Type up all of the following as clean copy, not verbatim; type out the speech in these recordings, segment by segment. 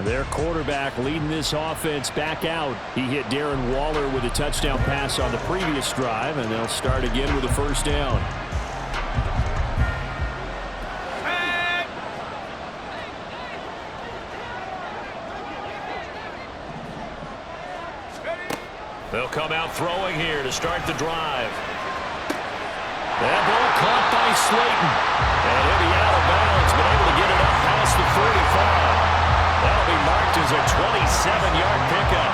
Their quarterback leading this offense back out. He hit Darren Waller with a touchdown pass on the previous drive, and they'll start again with a first down. They'll come out throwing here to start the drive. That ball caught by Slayton. And he'll be out of bounds, but able to get it up past the 45. That'll be marked as a 27-yard pickup.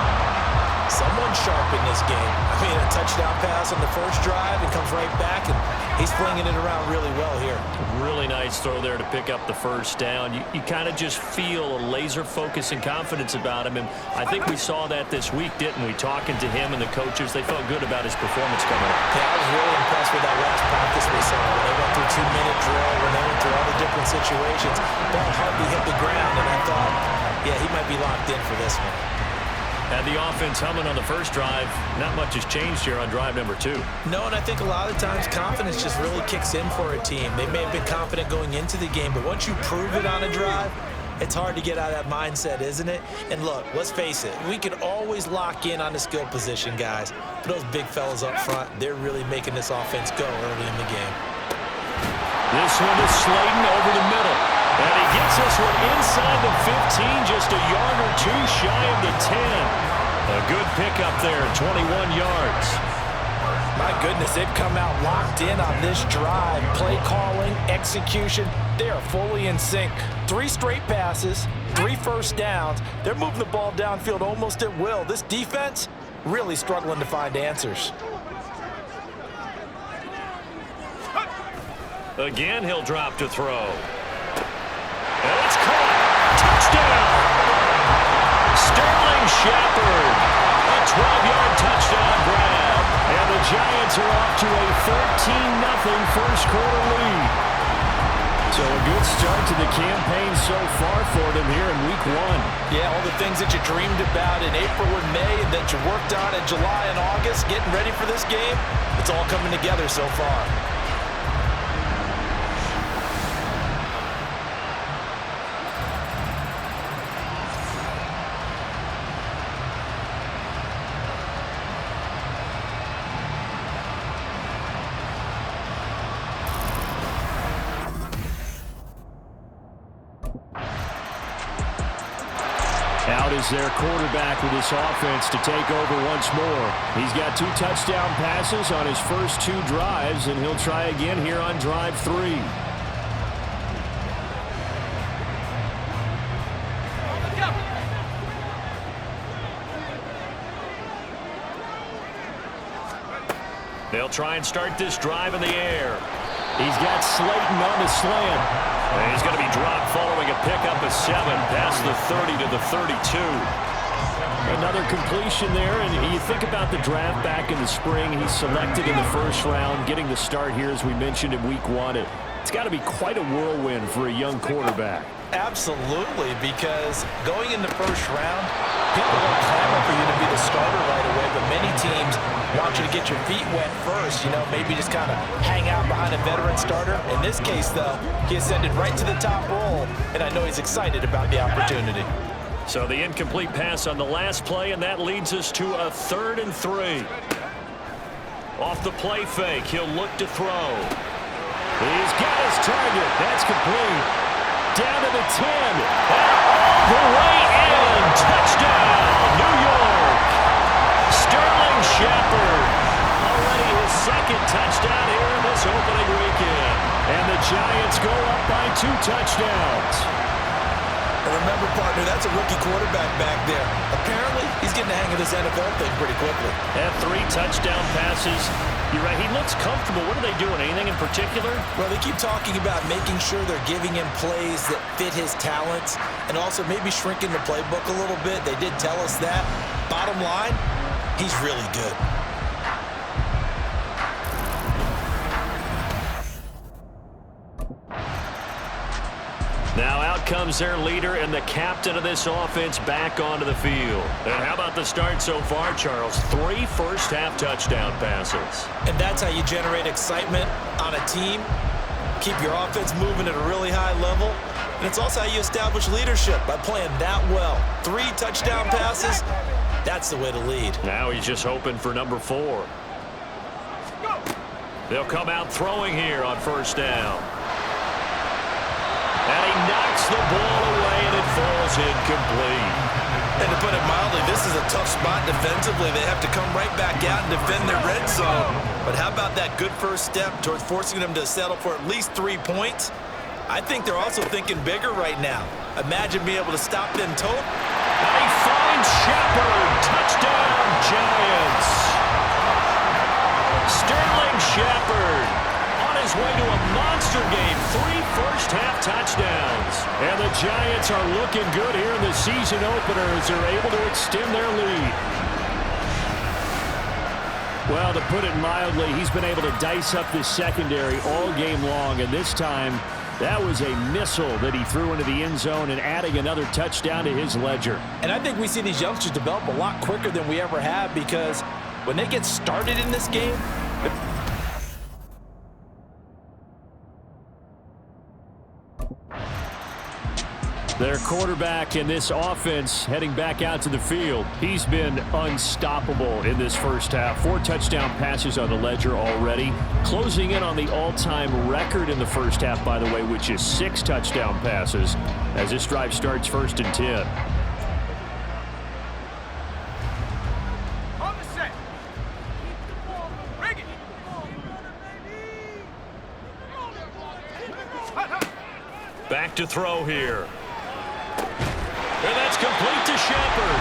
Someone sharp in this game. I mean, a touchdown pass on the first drive and comes right back, and he's flinging it around really well here. Really nice throw there to pick up the first down. You kind of just feel a laser focus and confidence about him, and I think we saw that this week, didn't we? Talking to him and the coaches, they felt good about his performance coming up. Yeah, I was really impressed with that last practice we saw when they went through 2-minute drill, when they went through all the different situations. Ball hardly hit the ground, and I thought, yeah, he might be locked in for this one. Had the offense humming on the first drive. Not much has changed here on drive number 2. No, and I think a lot of times confidence just really kicks in for a team. They may have been confident going into the game, but once you prove it on a drive, it's hard to get out of that mindset, isn't it? And look, let's face it, we can always lock in on the skill position, guys. But those big fellas up front, they're really making this offense go early in the game. This one is Slayton over the middle. And he gets this one inside the 15, just a yard or two shy of the 10. A good pickup there, 21 yards. My goodness, they've come out locked in on this drive. Play calling, execution, they are fully in sync. 3 straight passes, 3 first downs. They're moving the ball downfield almost at will. This defense really struggling to find answers. Again, he'll drop to throw. And it's caught. Touchdown. Sterling Shepard. A 12-yard touchdown grab. And the Giants are off to a 13-0 first quarter lead. So a good start to the campaign so far for them here in week 1. Yeah, all the things that you dreamed about in April and May and that you worked on in July and August, getting ready for this game, it's all coming together so far. Out is their quarterback with this offense to take over once more. He's got 2 touchdown passes on his first 2 drives, and he'll try again here on drive 3. They'll try and start this drive in the air. He's got Slayton on the slant. And he's going to be dropped following a pickup of 7 past the 30 to the 32. Another completion there, and you think about the draft back in the spring. He's selected in the first round, getting the start here, as we mentioned, in week 1. It's got to be quite a whirlwind for a young quarterback. Absolutely, because going in the first round, people don't clamor for you to be the starter right away, but many teams want you to get your feet wet first, maybe just kind of hang out behind a veteran starter. In this case, though, he ascended right to the top role, and I know he's excited about the opportunity. So the incomplete pass on the last play, and that leads us to a 3rd and 3. Off the play fake, he'll look to throw. He's got his target. That's complete. Down to the 10. And all the way in. Touchdown, New York. Sterling Shepard. Already his 2nd touchdown here in this opening weekend. And the Giants go up by 2 touchdowns. And remember, partner, that's a rookie quarterback back there. Apparently, he's getting the hang of this NFL thing pretty quickly. And 3 touchdown passes. You're right, he looks comfortable. What are they doing? Anything in particular? Well, they keep talking about making sure they're giving him plays that fit his talents and also maybe shrinking the playbook a little bit. They did tell us that. Bottom line, he's really good. Now out comes their leader and the captain of this offense back onto the field. And how about the start so far, Charles? 3 first-half touchdown passes. And that's how you generate excitement on a team. keep your offense moving at a really high level. And it's also how you establish leadership, by playing that well. 3 touchdown passes, that's the way to lead. Now he's just hoping for number 4. They'll come out throwing here on first down. And he knocks the ball away, and it falls incomplete. And to put it mildly, this is a tough spot defensively. They have to come right back out and defend their red zone. But how about that good first step towards forcing them to settle for at least 3 points? I think they're also thinking bigger right now. Imagine being able to stop them total. And he finds Shepard. Touchdown, Giants. Sterling Shepard on his way to a monster game. 3 first-half touchdowns. And the Giants are looking good here in the season opener as they're able to extend their lead. Well, to put it mildly, he's been able to dice up this secondary all game long, and this time that was a missile that he threw into the end zone and adding another touchdown to his ledger. And I think we see these youngsters develop a lot quicker than we ever have, because when they get started in this game, their quarterback in this offense heading back out to the field. He's been unstoppable in this first half. 4 touchdown passes on the ledger already. Closing in on the all-time record in the first half, by the way, which is 6 touchdown passes as this drive starts first and 10. Back to throw here. And that's complete to Shepard.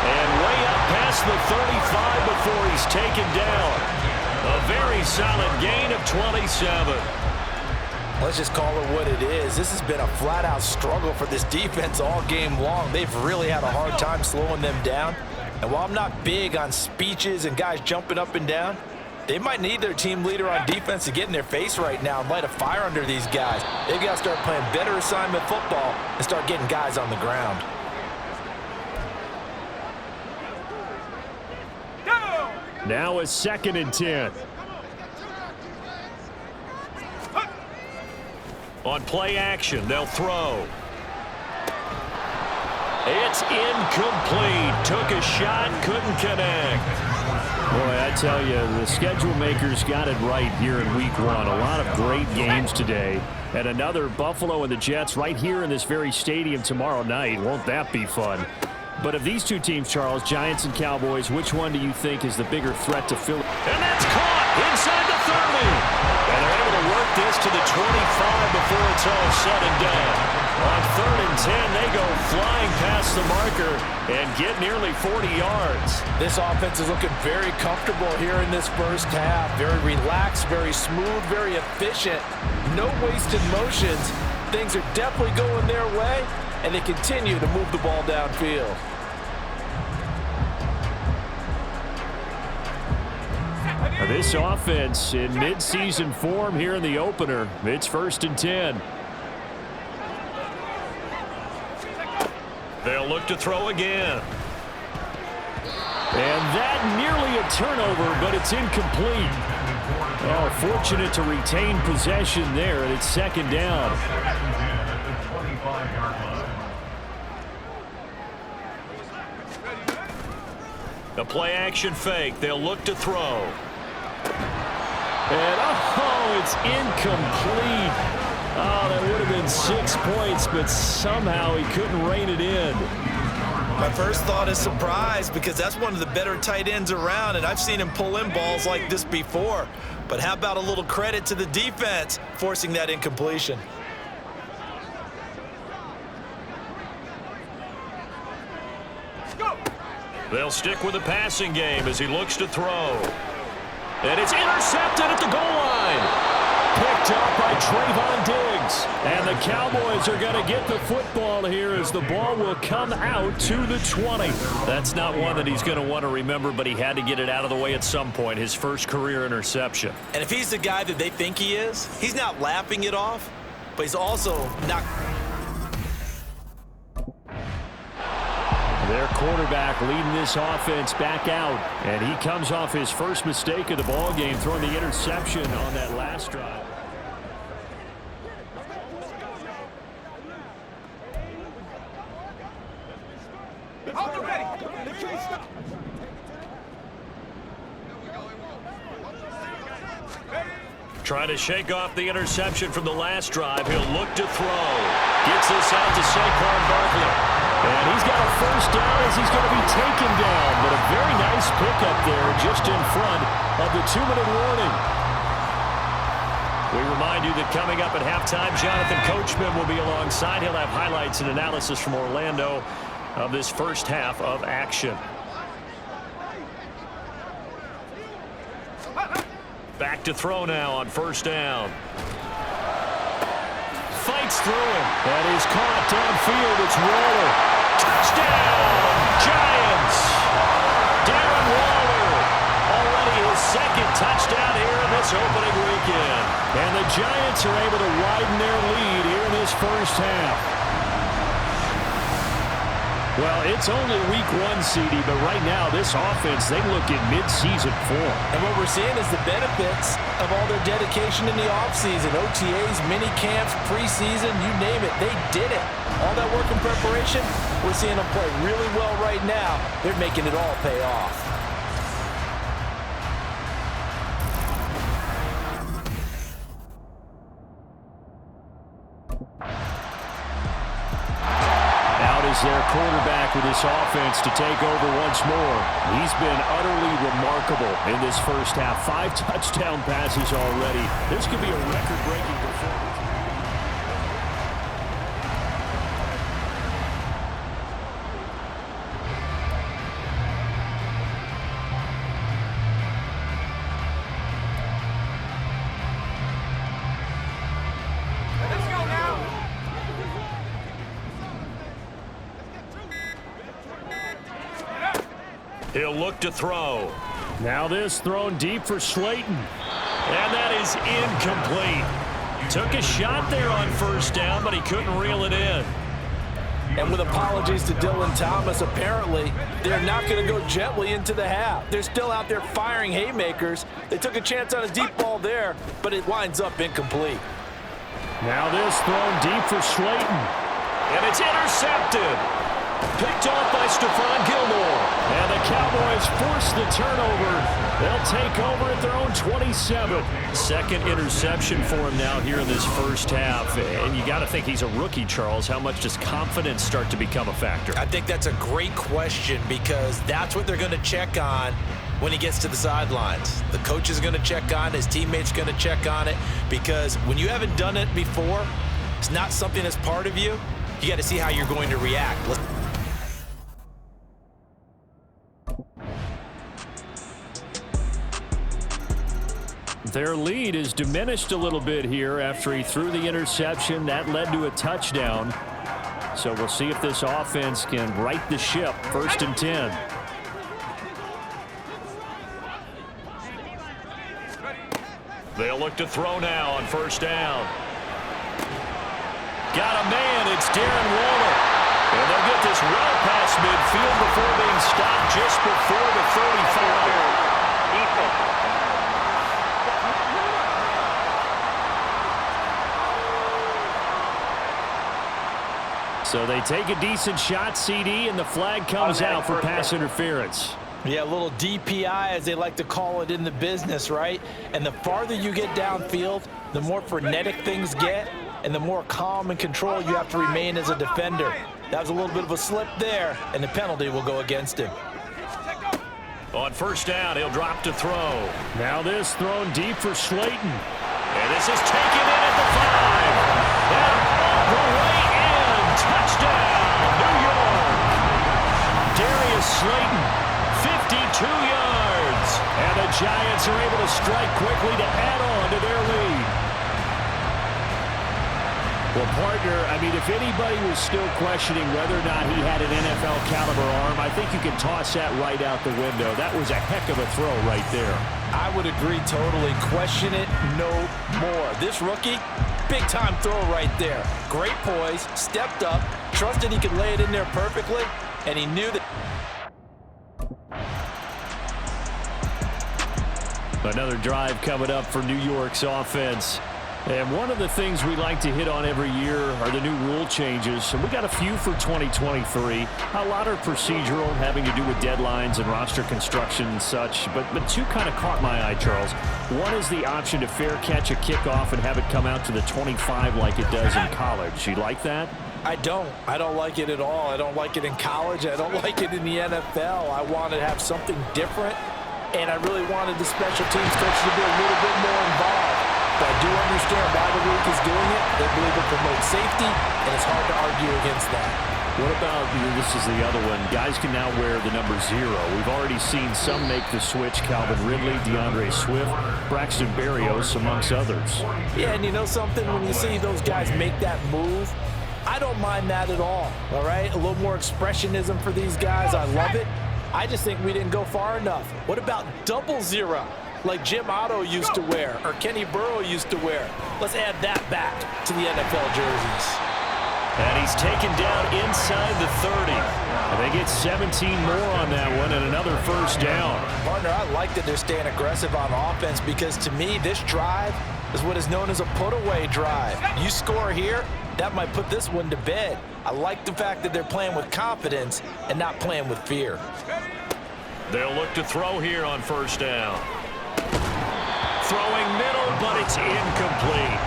And way up past the 35 before he's taken down. A very solid gain of 27. let's just call it what it is. This has been a flat-out struggle for this defense all game long. They've really had a hard time slowing them down. And while I'm not big on speeches and guys jumping up and down, they might need their team leader on defense to get in their face right now and light a fire under these guys. They've got to start playing better assignment football and start getting guys on the ground. Now a 2nd and 10. On play action, they'll throw. It's incomplete. Took a shot, couldn't connect. Boy, I tell you, the schedule makers got it right here in week 1. A lot of great games today. And another Buffalo and the Jets right here in this very stadium tomorrow night. Won't that be fun? But of these two teams, Charles, Giants and Cowboys, which one do you think is the bigger threat to Philly? And that's caught inside the 30. And they're able to work this to the 25 before it's all said and done. On 3rd and 10, they go flying past the marker and get nearly 40 yards. This offense is looking very comfortable here in this first half. Very relaxed, very smooth, very efficient. No wasted motions. Things are definitely going their way, and they continue to move the ball downfield. This offense in midseason form here in the opener. It's 1st and 10. They'll look to throw again. And that nearly a turnover, but it's incomplete. Oh, fortunate to retain possession there, and it's 2nd down. A play-action fake. They'll look to throw. And, oh, it's incomplete. Oh, that would have been 6 points, but somehow he couldn't rein it in. My first thought is surprise, because that's one of the better tight ends around, and I've seen him pull in balls like this before. But how about a little credit to the defense forcing that incompletion? They'll stick with the passing game as he looks to throw. And it's intercepted at the goal line. Picked up by Trayvon Diggs. And the Cowboys are going to get the football here as the ball will come out to the 20. That's not one that he's going to want to remember, but he had to get it out of the way at some point. His first career interception. And if he's the guy that they think he is, he's not laughing it off, but he's also not... Their quarterback leading this offense back out, and he comes off his first mistake of the ball game, throwing the interception on that last drive. Trying to shake off the interception from the last drive. He'll look to throw. Gets this out to Saquon Barkley. And he's got a first down as he's going to be taken down. But a very nice pickup there just in front of the 2-minute warning. We remind you that coming up at halftime, Jonathan Coachman will be alongside. He'll have highlights and analysis from Orlando of this first half of action. Back to throw now on first down. Fights through him. That is caught downfield. It's Waller. Touchdown, Giants. Darren Waller. Already his second touchdown here in this opening weekend. And the Giants are able to widen their lead here in this first half. Well, it's only week 1, CD, but right now this offense, they look in mid-season form. And what we're seeing is the benefits of all their dedication in the offseason. OTAs, mini camps, preseason, you name it, they did it. All that work in preparation, we're seeing them play really well right now. They're making it all pay off. Their quarterback with this offense to take over once more. He's been utterly remarkable in this first half. 5 touchdown passes already. This could be a record-breaking performance. He'll look to throw. Now this thrown deep for Slayton. And that is incomplete. Took a shot there on first down, but he couldn't reel it in. And with apologies to Dylan Thomas, apparently they're not going to go gently into the half. They're still out there firing haymakers. They took a chance on a deep ball there, but it winds up incomplete. Now this thrown deep for Slayton. And it's intercepted. Picked off by Stephon Gilmore. And the Cowboys force the turnover. They'll take over at their own 27. Second interception for him now here in this first half. And you got to think he's a rookie, Charles. How much does confidence start to become a factor? I think that's a great question because that's what they're going to check on when he gets to the sidelines. The coach is going to check on it. His teammates going to check on it because when you haven't done it before, it's not something that's part of you. You got to see how you're going to react. Their lead is diminished a little bit here after he threw the interception. That led to a touchdown. So we'll see if this offense can right the ship. 1st and 10. They'll look to throw now on first down. Got a man. It's Darren Waller. And they'll get this well past midfield before being stopped just before the 35. So they take a decent shot, CD, and the flag comes out for pass interference. Yeah, a little DPI, as they like to call it in the business, right? And the farther you get downfield, the more frenetic things get, and the more calm and control you have to remain as a defender. That was a little bit of a slip there, and the penalty will go against him. On first down, he'll drop to throw. Now this thrown deep for Slayton. And this is taken in at the 5. And all the way in. Touchdown, New York. Darius Slayton, 52 yards. And the Giants are able to strike quickly to add on to their lead. Well, partner, I mean, if anybody was still questioning whether or not he had an NFL caliber arm, I think you can toss that right out the window. That was a heck of a throw right there. I would agree totally. Question it no more. This rookie, big-time throw right there. Great poise, stepped up, trusted he could lay it in there perfectly, and he knew that. Another drive coming up for New York's offense. And one of the things we like to hit on every year are the new rule changes. And we got a few for 2023. A lot are procedural, having to do with deadlines and roster construction and such. But two kind of caught my eye, Charles. One is the option to fair catch a kickoff and have it come out to the 25 like it does in college. You like that? I don't like it at all. I don't like it in college. I don't like it in the NFL. I want to have something different, and I really wanted the special teams coach to be a little bit more involved. But I do understand why the league is doing it. They believe it promotes safety, and it's hard to argue against that. What about, this is the other one, guys can now wear the number 0. We've already seen some make the switch, Calvin Ridley, DeAndre Swift, Braxton Berrios, amongst others. Yeah, and you know something? When you see those guys make that move, I don't mind that at all right? A little more expressionism for these guys. I love it. I just think we didn't go far enough. What about double 0? Like Jim Otto used to wear or Kenny Burrow used to wear. Let's add that back to the NFL jerseys. And he's taken down inside the 30. And they get 17 more on that one and another first down. Partner, I like that they're staying aggressive on offense because to me, this drive is what is known as a put-away drive. You score here, that might put this one to bed. I like the fact that they're playing with confidence and not playing with fear. They'll look to throw here on first down. Throwing middle, but it's incomplete.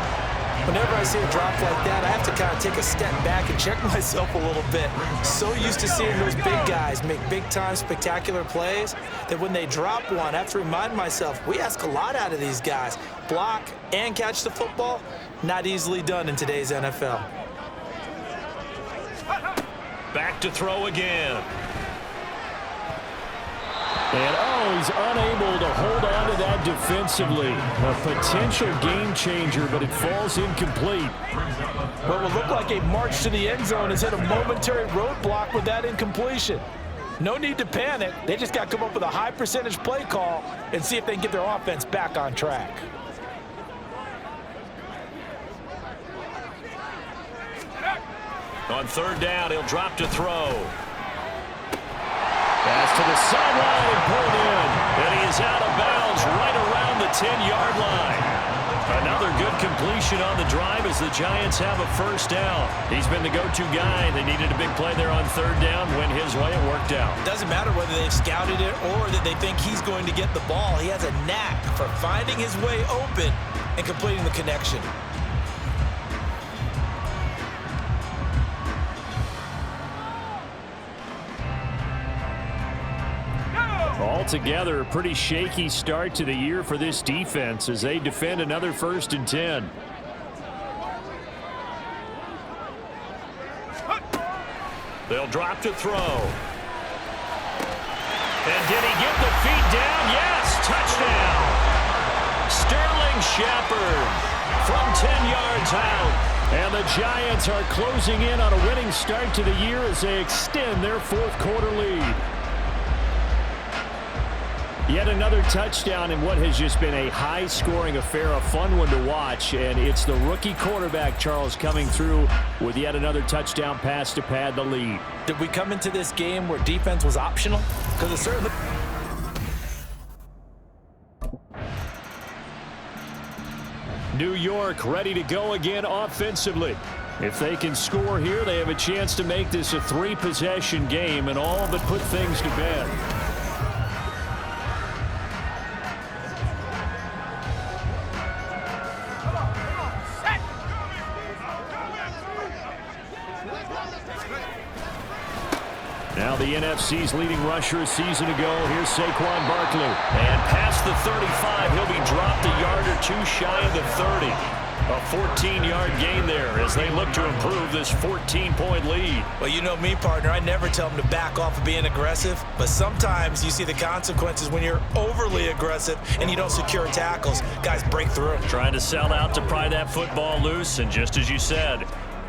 Whenever I see a drop like that, I have to kind of take a step back and check myself a little bit. So used to seeing those big guys make big-time spectacular plays that when they drop one, I have to remind myself, we ask a lot out of these guys. Block and catch the football, not easily done in today's NFL. Back to throw again. And, he's unable to hold on to that defensively. A potential game changer, but it falls incomplete. What will look like a march to the end zone has hit a momentary roadblock with that incompletion. No need to panic. They just got to come up with a high percentage play call and see if they can get their offense back on track. On third down, he'll drop to throw. Pass to the sideline and pulled in. And he is out of bounds right around the 10-yard line. Another good completion on the drive as the Giants have a first down. He's been the go-to guy. They needed a big play there on third down. Went his way. It worked out. Doesn't matter whether they've scouted it or that they think he's going to get the ball. He has a knack for finding his way open and completing the connection. Altogether, a pretty shaky start to the year for this defense as they defend another 1st and 10. They'll drop to throw. And did he get the feet down? Yes, touchdown. Sterling Shepard from 10 yards out. And the Giants are closing in on a winning start to the year as they extend their 4th quarter lead. Yet another touchdown in what has just been a high-scoring affair, a fun one to watch. And it's the rookie quarterback, Charles, coming through with yet another touchdown pass to pad the lead. Did we come into this game where defense was optional? Because it certainly... New York ready to go again offensively. If they can score here, they have a chance to make this a 3-possession game and all but put things to bed. Now the NFC's leading rusher a season ago. Here's Saquon Barkley. And past the 35, he'll be dropped a yard or two shy of the 30. A 14-yard gain there as they look to improve this 14-point lead. Well, you know me, partner. I never tell them to back off of being aggressive. But sometimes you see the consequences when you're overly aggressive and you don't secure tackles. Guys break through. Trying to sell out to pry that football loose. And just as you said,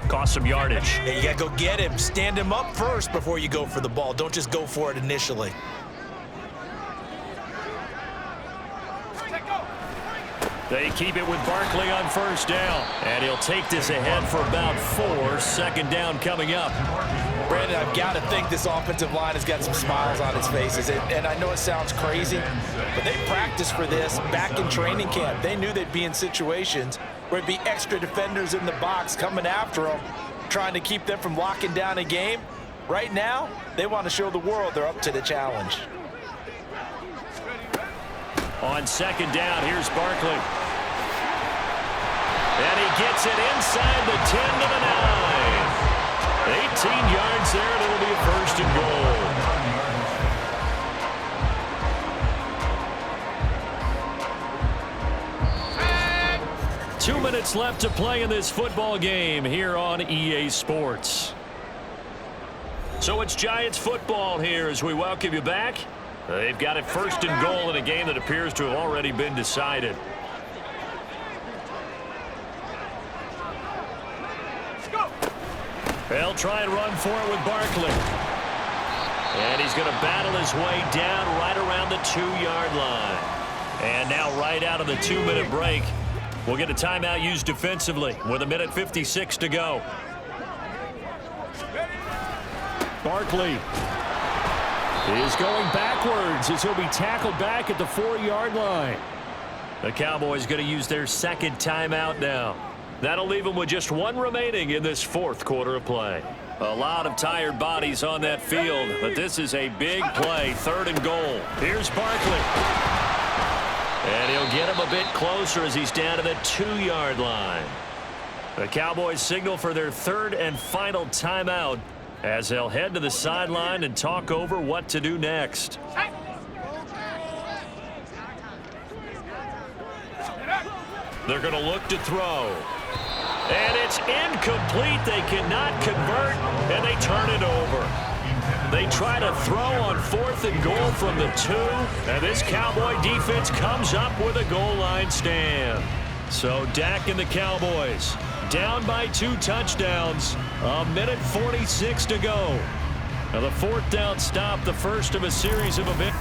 cost some yardage. Yeah, you got to go get him. Stand him up first before you go for the ball. Don't just go for it initially. They keep it with Barkley on first down. And he'll take this ahead for about 4. Second down coming up. Brandon, I've got to think this offensive line has got some smiles on its faces. And I know it sounds crazy, but they practiced for this back in training camp. They knew they'd be in situations where it'd be extra defenders in the box coming after them, trying to keep them from locking down a game. Right now, they want to show the world they're up to the challenge. On second down, here's Barkley. And he gets it inside the 10 to the 9. 18 yards there, and it'll be a first and goal. 2 minutes left to play in this football game here on EA Sports. So it's Giants football here as we welcome you back. They've got it first and goal in a game that appears to have already been decided. They'll try and run for it with Barkley. And he's going to battle his way down right around the 2-yard line. And now right out of the 2-minute break, we'll get a timeout used defensively with 1:56 to go. Barkley is going backwards as he'll be tackled back at the 4-yard line. The Cowboys going to use their second timeout now. That'll leave them with just 1 remaining in this 4th quarter of play. A lot of tired bodies on that field, but this is a big play, 3rd and goal. Here's Barkley. And he'll get him a bit closer as he's down to the 2-yard line. The Cowboys signal for their 3rd and final timeout as they'll head to the sideline and talk over what to do next. They're going to look to throw. And it's incomplete. They cannot convert, and they turn it over. They try to throw on 4th and goal from the 2, and this Cowboy defense comes up with a goal line stand. So Dak and the Cowboys down by 2 touchdowns, 1:46 to go. Now the 4th down stop, the first of a series of events.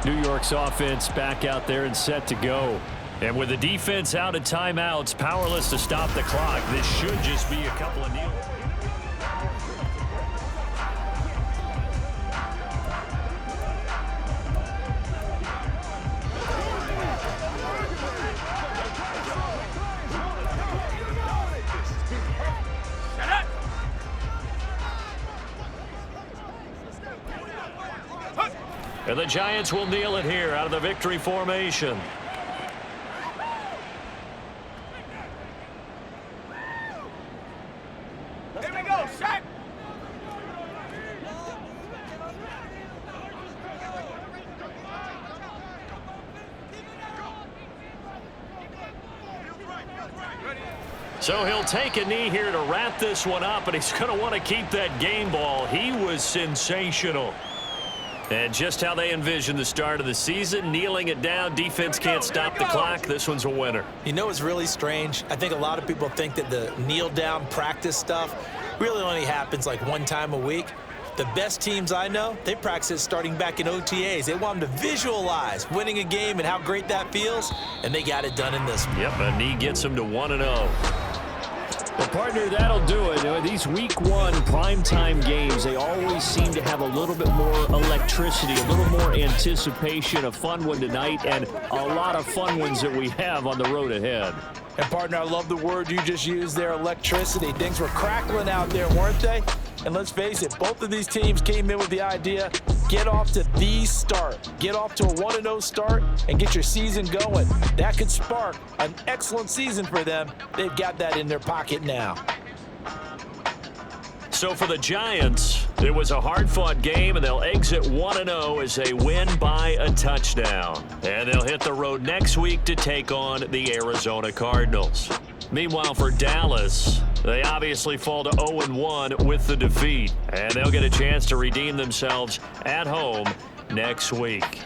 New York's offense back out there and set to go. And with the defense out of timeouts, powerless to stop the clock, this should just be a couple of kneels. And the Giants will kneel it here out of the victory formation. Here we go, set. So he'll take a knee here to wrap this one up, and he's going to want to keep that game ball. He was sensational. And just how they envisioned the start of the season, kneeling it down, defense can't stop the clock. This one's a winner. You know what's really strange? I think a lot of people think that the kneel-down practice stuff really only happens like 1 time a week. The best teams I know, they practice it starting back in OTAs. They want them to visualize winning a game and how great that feels, and they got it done in this one. Yep, a knee gets them to 1-0. Well, partner, that'll do it. These Week 1 primetime games, they always seem to have a little bit more electricity, a little more anticipation. A fun one tonight, and a lot of fun ones that we have on the road ahead. And, partner, I love the word you just used there, electricity. Things were crackling out there, weren't they? And let's face it, both of these teams came in with the idea, get off to the start. Get off to a 1-0 start and get your season going. That could spark an excellent season for them. They've got that in their pocket now. So for the Giants, it was a hard-fought game, and they'll exit 1-0 as they win by a touchdown. And they'll hit the road next week to take on the Arizona Cardinals. Meanwhile, for Dallas, they obviously fall to 0-1 with the defeat, and they'll get a chance to redeem themselves at home next week.